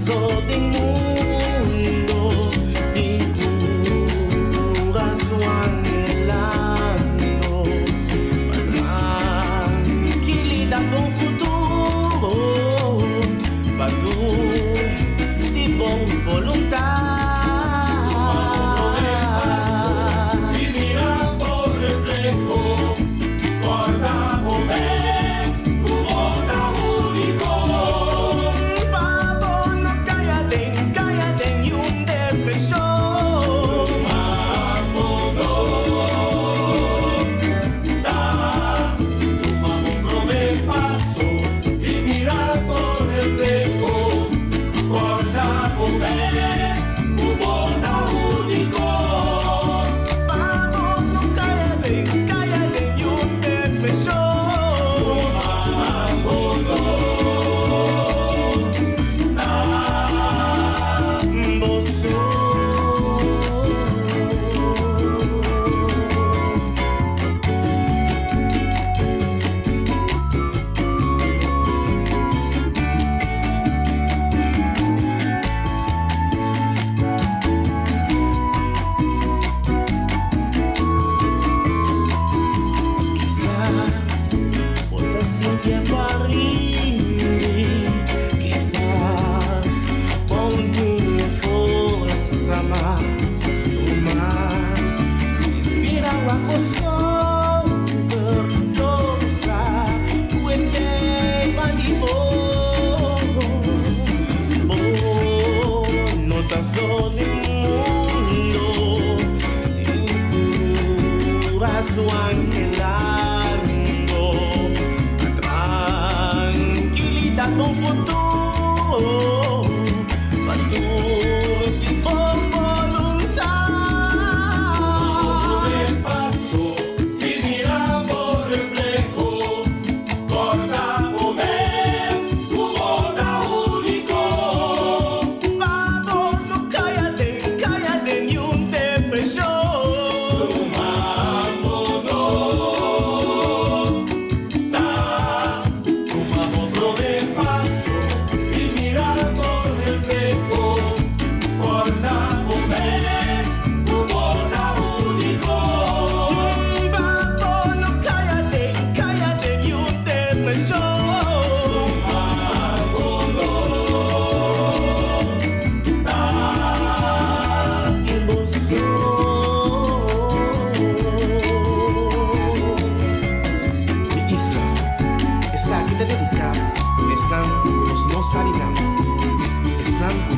sol del mundo, te cura su anhelando, tranquilidad con futuro, para tu de buena voluntad. Sol del mundo, te cura su anhelando, tranquilidad con futuro, para tu tipo voluntad. El paso y mirando reflejo, corta un mes, tu boda único.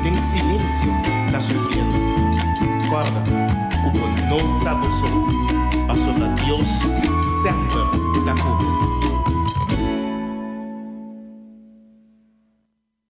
En silencio está sufriendo. Guarda, como no está solo, paso a Dios, sempre está comigo.